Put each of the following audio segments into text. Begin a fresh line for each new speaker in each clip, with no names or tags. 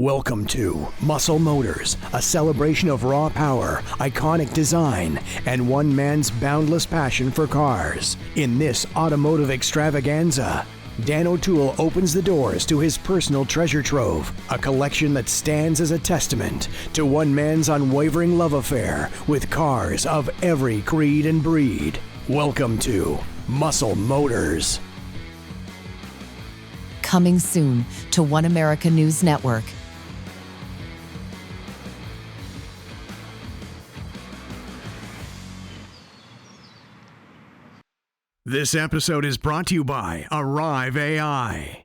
Welcome to Muscle Motors, a celebration of raw power, iconic design, and one man's boundless passion for cars. In this automotive extravaganza, Dan O'Toole opens the doors to his personal treasure trove, a collection that stands as a testament to one man's unwavering love affair with cars of every creed and breed. Welcome to Muscle Motors.
Coming soon to One America News Network.
This episode is brought to you by Arrive AI.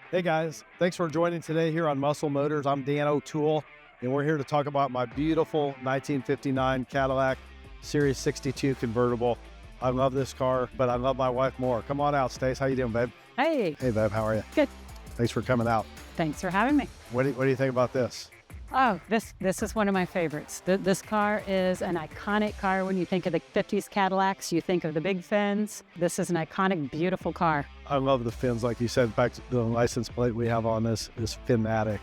Hey guys, thanks for joining today here on Muscle Motors. I'm Dan O'Toole, and we're here to talk about my beautiful 1959 Cadillac Series 62 convertible. I love this car, but I love my wife more. Come on out, Stace. How you doing, babe?
Hey.
Hey, babe. How are you?
Good.
Thanks for coming out.
Thanks for having me.
What do you think about this?
Oh, this is one of my favorites. This car is an iconic car. When you think of the 50s Cadillacs, you think of the big fins. This is an iconic, beautiful car.
I love the fins, like you said. In fact, the license plate we have on this is Finmatic.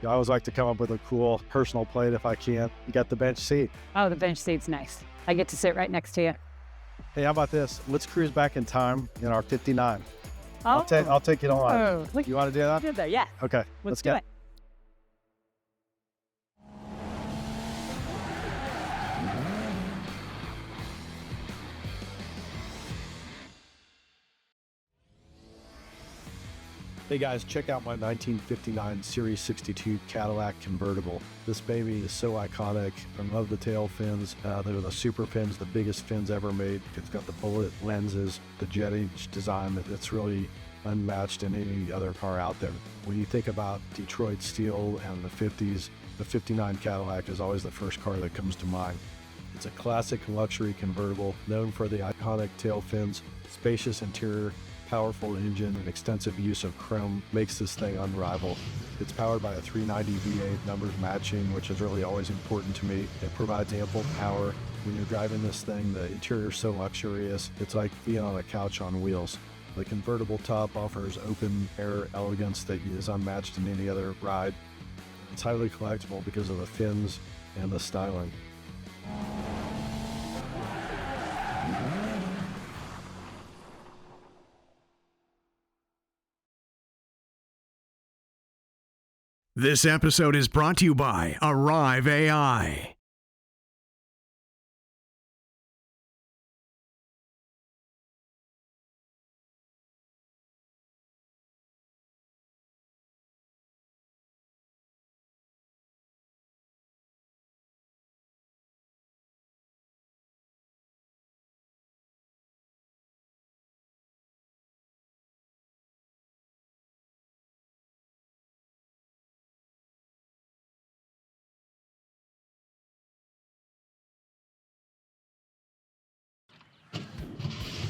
I always like to come up with a cool personal plate if I can. You got the bench seat.
Oh, the bench seat's nice. I get to sit right next to you.
Hey, how about this? Let's cruise back in time in our 59.
Oh.
I'll take it on.
Oh, look,
you want to do that?
did there, yeah.
Okay,
Let's do it.
Hey guys, check out my 1959 Series 62 Cadillac Convertible. This baby is so iconic. I love the tail fins. They're the super fins, the biggest fins ever made. It's got the bullet lenses, the jet age design that's really unmatched in any other car out there. When you think about Detroit steel and the 50s, the 59 Cadillac is always the first car that comes to mind. It's a classic luxury convertible known for the iconic tail fins, spacious interior, powerful engine, and extensive use of chrome makes this thing unrivaled. It's powered by a 390 V8, numbers matching, which is really always important to me. It provides ample power. When you're driving this thing, the interior is so luxurious, it's like being on a couch on wheels. The convertible top offers open air elegance that is unmatched in any other ride. It's highly collectible because of the fins and the styling.
This episode is brought to you by Arrive AI.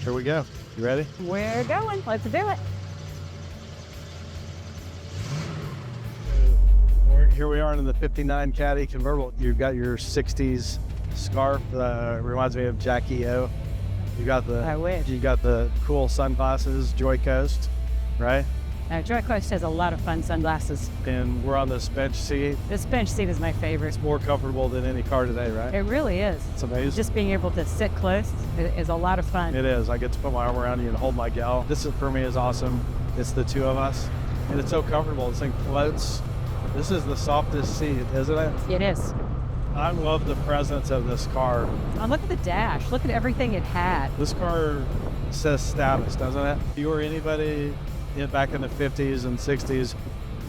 Here we go. You ready?
We're going. Let's do it.
Here we are in the 59 Caddy convertible. You've got your 60s scarf. Reminds me of Jackie O. You got the.
I wish.
You got the cool sunglasses, Joy Coast, right?
Joy Coast has a lot of fun sunglasses.
And we're on this bench seat.
This bench seat is my favorite.
It's more comfortable than any car today, right?
It really is.
It's amazing.
Just being able to sit close is a lot of fun.
It is. I get to put my arm around you and hold my gal. This is, for me, is awesome. It's the two of us, and it's so comfortable. This thing floats. This is the softest seat, isn't it?
It is.
I love the presence of this car.
Oh, look at the dash. Look at everything it had.
This car says status, doesn't it? If you were anybody back in the 50s and 60s,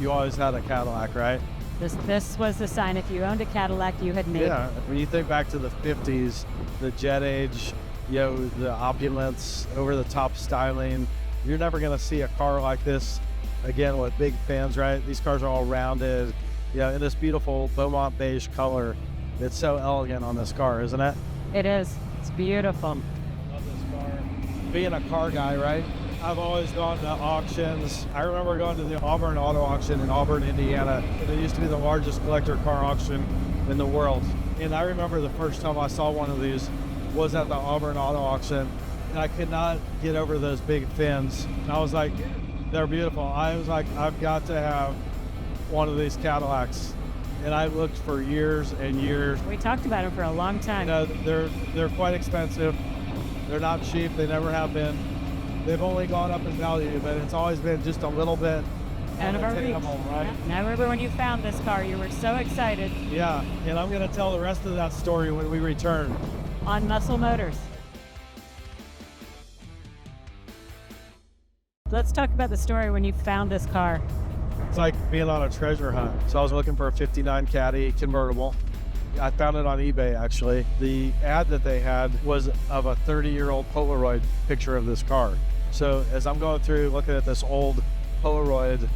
you always had a Cadillac, right?
This was the sign. If you owned a Cadillac, you had made it.
Yeah, when you think back to the 50s, the jet age, the opulence, over-the-top styling, you're never going to see a car like this again with big fins, right? These cars are all rounded, in this beautiful Beaumont beige color. It's so elegant on this car, isn't it?
It is. It's beautiful.
Love this car. Being a car guy, right? I've always gone to auctions. I remember going to the Auburn Auto Auction in Auburn, Indiana. It used to be the largest collector car auction in the world. And I remember the first time I saw one of these was at the Auburn Auto Auction. And I could not get over those big fins. And I was like, They're beautiful. I was like, I've got to have one of these Cadillacs. And I looked for years and years.
We talked about them for a long time.
You know, they're quite expensive. They're not cheap. They never have been. They've only gone up in value, but it's always been just a little bit
Out of our reach.
right?
Yeah. Now, I remember when you found this car, you were so excited.
Yeah, and I'm going to tell the rest of that story when we return.
On Muscle Motors. Let's talk about the story when you found this car.
It's like being on a treasure hunt. So I was looking for a 59 Caddy convertible. I found it on eBay, actually. The ad that they had was of a 30-year-old Polaroid picture of this car. So as I'm going through looking at this old Polaroid,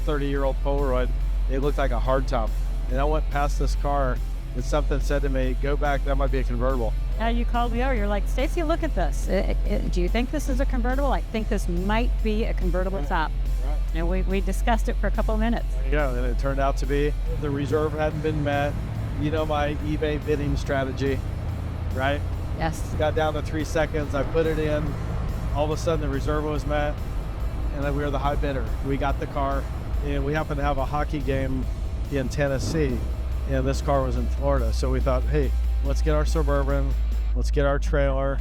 30-year-old Polaroid, it looked like a hardtop. And I went past this car and something said to me, go back, that might be a convertible.
Now you called me over, you're like, Stacy, look at this. Do you think this is a convertible? I think this might be a convertible top.
Right.
And we discussed it for a couple of minutes.
Yeah, and it turned out to be the reserve hadn't been met. You know my eBay bidding strategy, right?
Yes.
Got down to 3 seconds. I put it in. All of a sudden, the reserve was met, and then we were the high bidder. We got the car, and we happened to have a hockey game in Tennessee, and this car was in Florida. So we thought, hey, let's get our Suburban, let's get our trailer,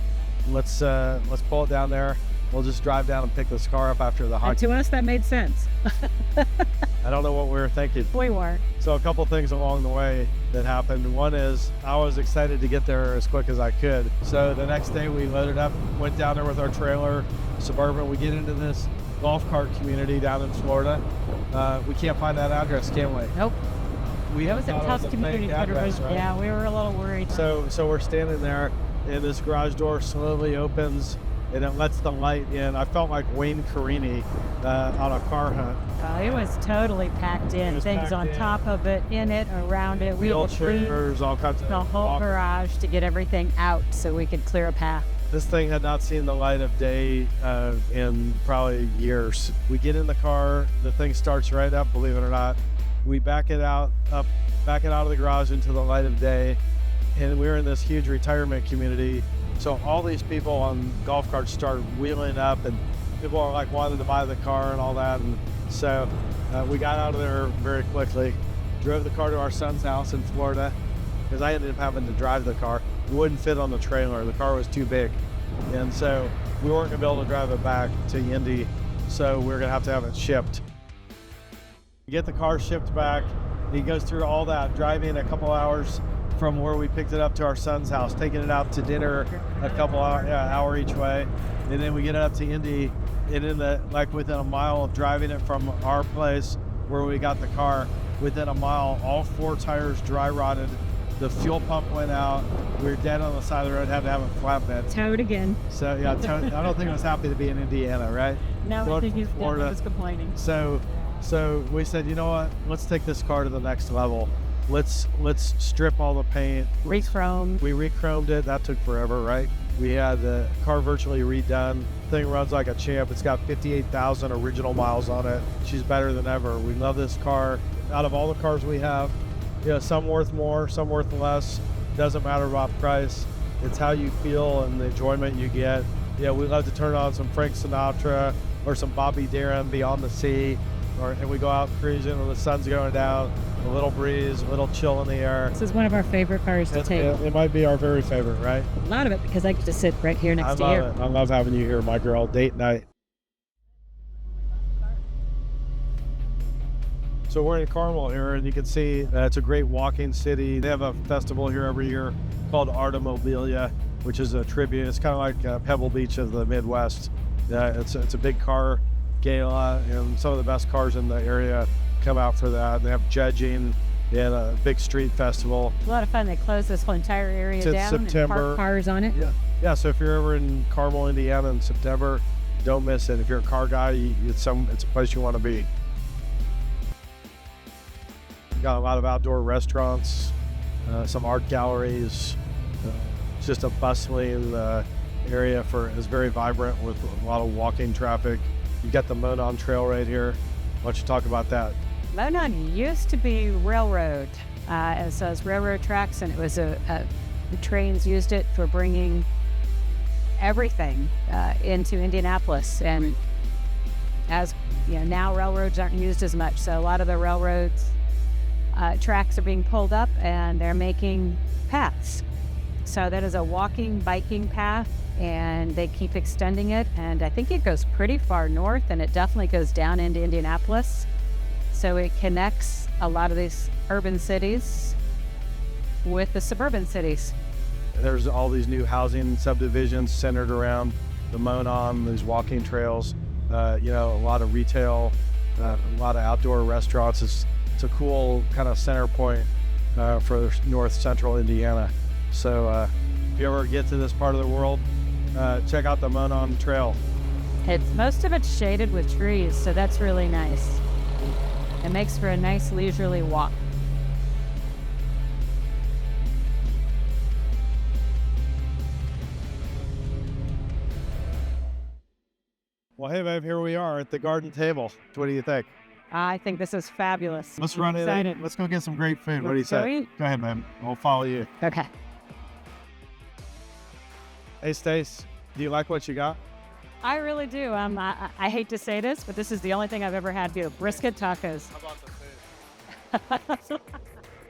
let's pull it down there. We'll just drive down and pick this car up after the
And
hockey.
to us, that made sense.
I don't know what we were thinking.
We weren't.
So a couple things along the way that happened. One is I was excited to get there as quick as I could. So the next day we loaded up, went down there with our trailer, Suburban. We get into this golf cart community down in Florida. We can't find that address, can we?
Nope.
We
That was a
thought it
tough
was a
community
fake
to
address, right?
Yeah, we were a little worried.
So we're standing there, and this garage door slowly opens, and it lets the light in. I felt like Wayne Carini on a car hunt.
It was totally packed in.
was
Things
packed
on
in.
top of it, in it, around it. We were clean
Wheelchairs, all kinds of
the whole garage to get everything out so we could clear a path.
This thing had not seen the light of day in probably years. We get in the car, the thing starts right up, believe it or not. We back it out of the garage into the light of day, and we're in this huge retirement community. So all these people on golf carts start wheeling up, and people are like wanting to buy the car and all that. And so we got out of there very quickly, drove the car to our son's house in Florida, because I ended up having to drive the car. It wouldn't fit on the trailer. The car was too big. And so we weren't gonna be able to drive it back to Indy. So we were gonna have it shipped. We get the car shipped back. He goes through all that, driving a couple hours from where we picked it up to our son's house, taking it out to dinner a couple hour each way. And then we get it up to Indy, and within a mile of driving it from our place where we got the car, within a mile, all 4 tires dry rotted. The fuel pump went out. We were dead on the side of the road, had to have a flatbed.
Towed again.
So yeah, I don't think it was happy to be in Indiana, right?
No,
Going
I think
from
he's
Florida.
was complaining.
So we said, you know what? Let's take this car to the next level. Let's strip all the paint.
Re-chrome.
We re-chromed it. That took forever, right? We had the car virtually redone. Thing runs like a champ. It's got 58,000 original miles on it. She's better than ever. We love this car. Out of all the cars we have, some worth more, some worth less. Doesn't matter about price. It's how you feel and the enjoyment you get. Yeah, we love to turn on some Frank Sinatra or some Bobby Darin, Beyond the Sea, and we go out cruising and the sun's going down, a little breeze, a little chill in the air.
This is one of our favorite cars to take.
It might be our very favorite, right?
A lot of it because I get to sit right here next to you.
I love having you here, my girl. Date night. So we're in Carmel here, and you can see it's a great walking city. They have a festival here every year called Artomobilia, which is a tribute. It's kind of like Pebble Beach of the Midwest. It's a big car gala, and some of the best cars in the area come out for that. They have judging and a big street festival.
It's a lot of fun. They close this whole entire area
Since
down and
September.
park cars on it.
Yeah. So if you're ever in Carmel, Indiana in September, don't miss it. If you're a car guy, it's a place you want to be. Got a lot of outdoor restaurants, some art galleries. It's just a bustling area it's very vibrant with a lot of walking traffic. You got the Monon Trail right here. Why don't you talk about that?
Monon used to be railroad, as railroad tracks, and it was the trains used it for bringing everything into Indianapolis. And as now railroads aren't used as much. So a lot of the railroads tracks are being pulled up and they're making paths. So that is a walking, biking path, and they keep extending it. And I think it goes pretty far north, and it definitely goes down into Indianapolis. So it connects a lot of these urban cities with the suburban cities.
There's all these new housing subdivisions centered around the Monon, these walking trails, a lot of retail, a lot of outdoor restaurants. It's a cool kind of center point for north central Indiana. So if you ever get to this part of the world, check out the Monon Trail.
Most of it's shaded with trees, so that's really nice. It makes for a nice leisurely walk.
Well, hey, babe, here we are at the garden table. What do you think?
I think this is fabulous.
Let's run in. Let's go get some great food. What do you say? Go ahead, man. We'll follow you.
Okay.
Hey, Stace, do you like what you got?
I really do. I hate to say this, but this is the only thing I've ever had here. Brisket tacos.
How about the food?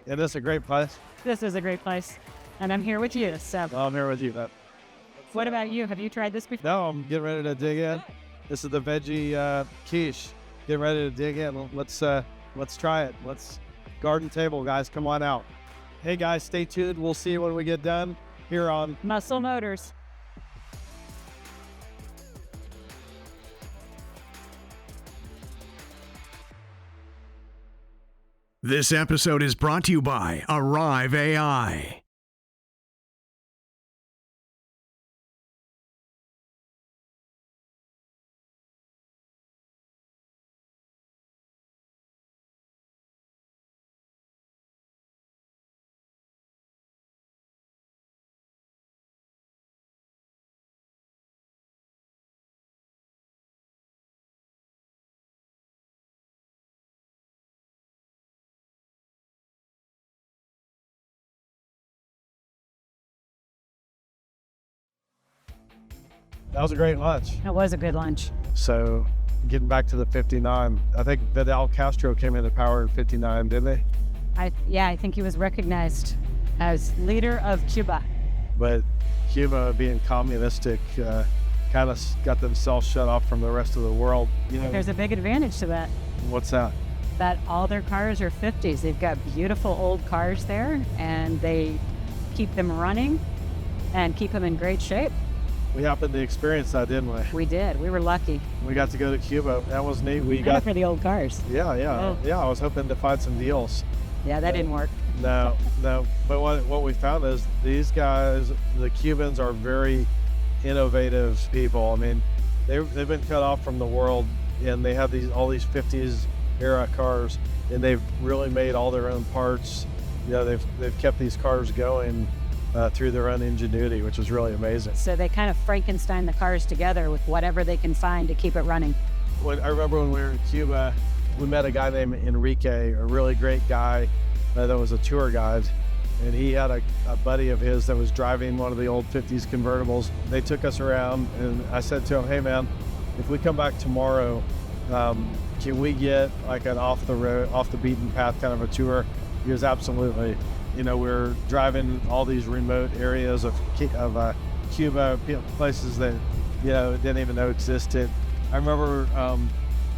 Isn't this a great place?
This is a great place. And I'm here with you, so.
Well, I'm here with you.
What about you? Have you tried this before?
No, I'm getting ready to dig in. This is the veggie quiche. Getting ready to dig in. Let's try it. Garden table, guys. Come on out. Hey, guys, stay tuned. We'll see you when we get done here on
Muscle Motors.
This episode is brought to you by Arrive AI.
That was a great lunch.
It was a good lunch.
So, getting back to the 59, I think Fidel Castro came into power in 59, didn't he?
I think he was recognized as leader of Cuba.
But Cuba, being communistic, kind of got themselves shut off from the rest of the world.
There's a big advantage to that.
What's that?
That all their cars are 50s. They've got beautiful old cars there, and they keep them running and keep them in great shape.
We happened to experience that, didn't we?
We did. We were lucky.
We got to go to Cuba. That was neat. We
got for the old cars.
Yeah. I was hoping to find some deals.
Yeah, that didn't work.
No. But what we found is these guys, the Cubans, are very innovative people. I mean, they've been cut off from the world, and they have all these 50s era cars, and they've really made all their own parts. They've kept these cars going through their own ingenuity, which was really amazing.
So they kind of Frankenstein the cars together with whatever they can find to keep it running.
I remember when we were in Cuba, we met a guy named Enrique, a really great guy that was a tour guide. And he had a buddy of his that was driving one of the old 50s convertibles. They took us around, and I said to him, hey man, if we come back tomorrow, can we get like an off the beaten path kind of a tour? He goes, absolutely. We're driving all these remote areas of Cuba, places that, didn't even know existed. I remember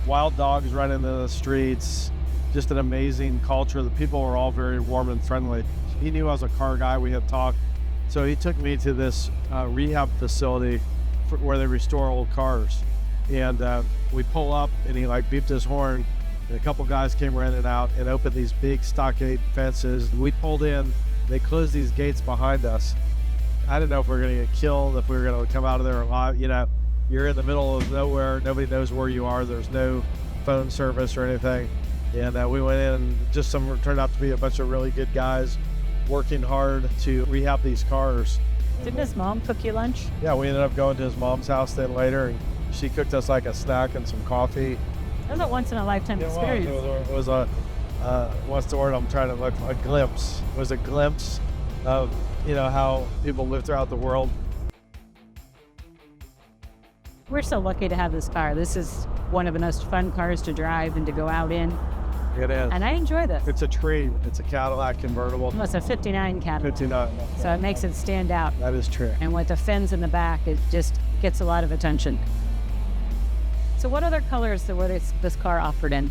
wild dogs running in the streets, just an amazing culture. The people were all very warm and friendly. He knew I was a car guy. We had talked. So he took me to this rehab facility where they restore old cars. And we pull up, and he beeped his horn. And a couple guys came running out and opened these big stockade fences. We pulled in. They closed these gates behind us. I didn't know if we were going to get killed, if we were going to come out of there alive. You're in the middle of nowhere. Nobody knows where you are. There's no phone service or anything. And we went in, and just turned out to be a bunch of really good guys working hard to rehab these cars.
Didn't his mom cook you lunch?
Yeah, we ended up going to his mom's house then later, and she cooked us a snack and some coffee.
It was a once-in-a-lifetime experience.
It was what's the word I'm trying to look for? A glimpse. It was a glimpse of, how people live throughout the world.
We're so lucky to have this car. This is one of the most fun cars to drive and to go out in.
It is.
And I enjoy this.
It's a treat. It's a Cadillac convertible.
Well, it's a 59 Cadillac.
59.
So it makes it stand out.
That is true.
And with the fins in the back, it just gets a lot of attention. So what other colors were this car offered in?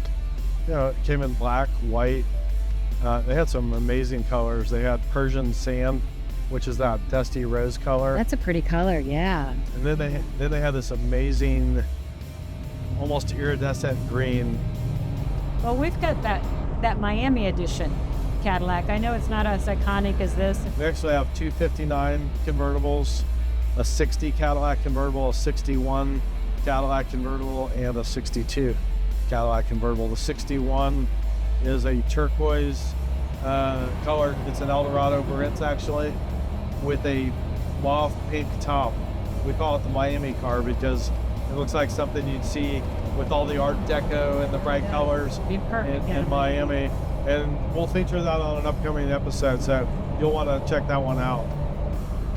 You know, it came in black, white. They had some amazing colors. They had Persian sand, which is that dusty rose color.
That's a pretty color, yeah.
And then they had this amazing, almost iridescent green.
Well, we've got that Miami edition Cadillac. I know it's not as iconic as this.
We actually have two 59 convertibles, a 60 Cadillac convertible, a 61 Cadillac convertible, and a 62 Cadillac convertible. The 61 is a turquoise color. It's an Eldorado Barretts actually, with a mauve pink top. We call it the Miami car because it looks like something you'd see with all the Art Deco and the bright colors in Miami. And we'll feature that on an upcoming episode, so you'll want to check that one out.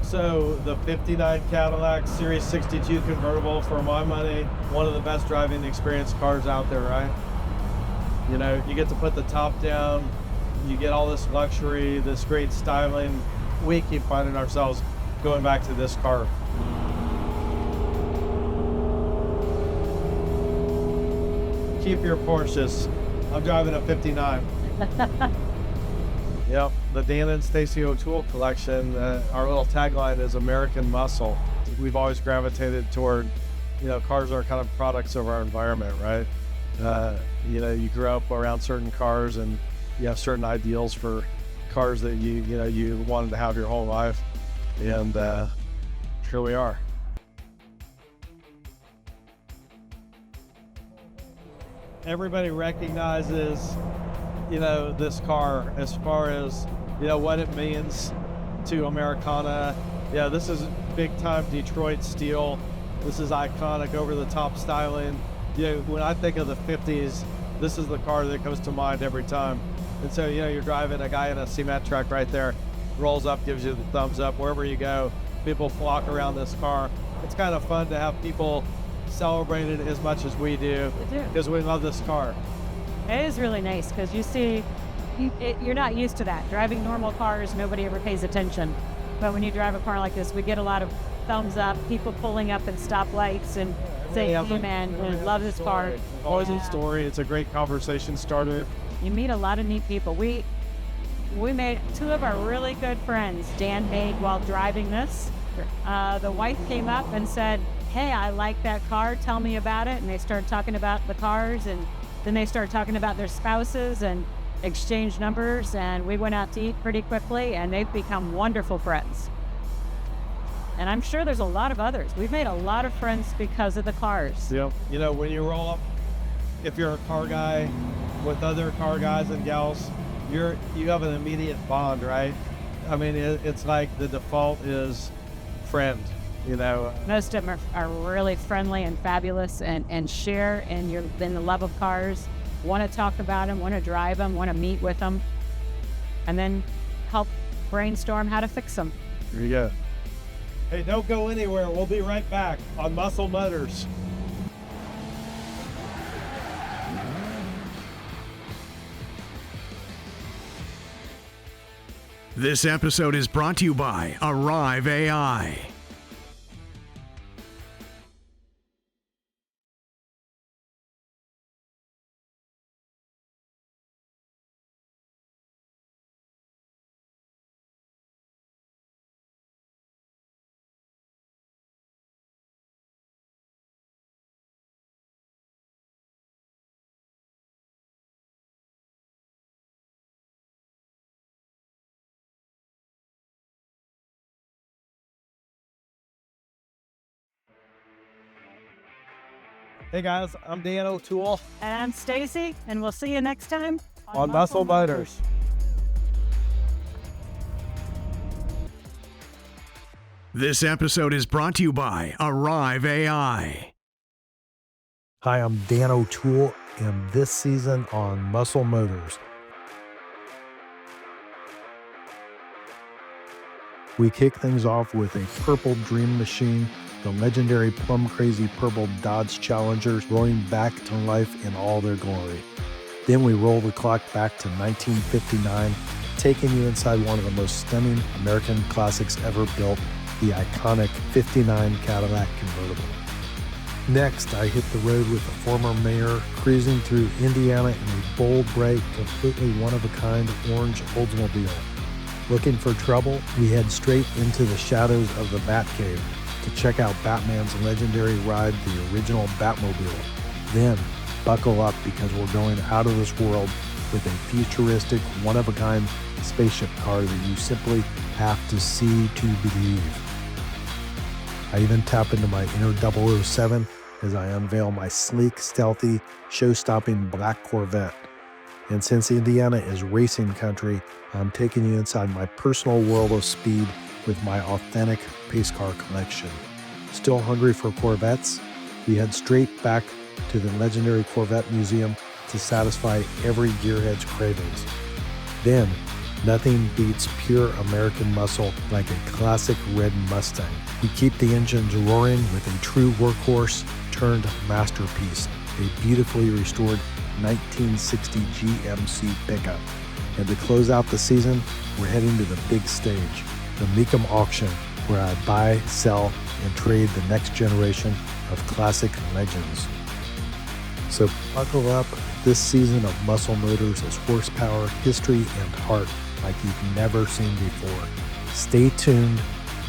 So the 59 Cadillac Series 62 convertible, for my money, one of the best driving experience cars out there, right? You know, you get to put the top down, you get all this luxury, this great styling. We keep finding ourselves going back to this car. Keep your Porsches. I'm driving a 59. Yep, the Dan and Stacy O'Toole collection, our little tagline is American Muscle. We've always gravitated toward, you know, cars are kind of products of our environment, right? You know, you grow up around certain cars and you have certain ideals for cars that you wanted to have your whole life. And here we are. Everybody recognizes, you know, this car as far as, you know, what it means to Americana. Yeah, this is big time Detroit steel. This is iconic, over the top styling. You know, when I think of the 50s, this is the car that comes to mind every time. And so, you know, you're driving, a guy in a cement truck right there, rolls up, gives you the thumbs up. Wherever you go, people flock around this car. It's kind of fun to have people celebrate it as much as we do, because we love this car.
It is really nice because you see, you're not used to that. Driving normal cars, nobody ever pays attention. But when you drive a car like this, we get a lot of thumbs up, people pulling up at stoplights and saying, hey man, we love this car.
Always a story. It's a great conversation starter.
You meet a lot of neat people. We made two of our really good friends, Dan made while driving this. The wife came up and said, hey, I like that car, tell me about it. And they started talking about the cars, and then they started talking about their spouses and exchanged numbers, and we went out to eat pretty quickly, and they've become wonderful friends. And I'm sure there's a lot of others. We've made a lot of friends because of the cars.
Yep. You know, when you roll up, if you're a car guy with other car guys and gals, you have an immediate bond, right? I mean, it's like the default is friend. You know,
most of them are really friendly and fabulous, and share in the love of cars, want to talk about them, want to drive them, want to meet with them, and then help brainstorm how to fix them.
Here you go. Hey, don't go anywhere. We'll be right back on Muscle Motors.
This episode is brought to you by Arrive AI.
Hey guys, I'm Dan O'Toole.
And I'm Stacy, and we'll see you next time
on Muscle Motors.
This episode is brought to you by Arrive AI.
Hi, I'm Dan O'Toole, and this season on Muscle Motors, we kick things off with a purple dream machine the legendary plum-crazy purple Dodge Challengers roaring back to life in all their glory. Then we roll the clock back to 1959, taking you inside one of the most stunning American classics ever built, the iconic 59 Cadillac Convertible. Next, I hit the road with the former mayor, cruising through Indiana in a bold, bright, completely one-of-a-kind orange Oldsmobile. Looking for trouble, we head straight into the shadows of the Batcave to check out Batman's legendary ride, the original Batmobile. Then, buckle up because we're going out of this world with a futuristic, one-of-a-kind spaceship car that you simply have to see to believe. I even tap into my inner 007 as I unveil my sleek, stealthy, show-stopping black Corvette. And since Indiana is racing country, I'm taking you inside my personal world of speed with my authentic pace car collection. Still hungry for Corvettes? We head straight back to the legendary Corvette Museum to satisfy every gearhead's cravings. Then, nothing beats pure American muscle like a classic red Mustang. We keep the engines roaring with a true workhorse turned masterpiece, a beautifully restored 1960 GMC pickup. And to close out the season, we're heading to the big stage, the Mecum auction, where I buy, sell, and trade the next generation of classic legends. So buckle up. This season of Muscle Motors is horsepower, history, and heart like you've never seen before. Stay tuned.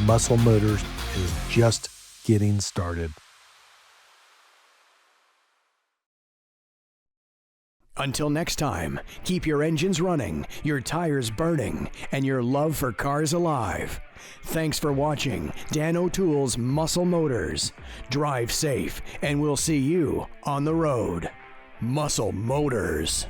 Muscle Motors is just getting started.
Until next time, keep your engines running, your tires burning, and your love for cars alive. Thanks for watching Dan O'Toole's Muscle Motors. Drive safe, and we'll see you on the road. Muscle Motors.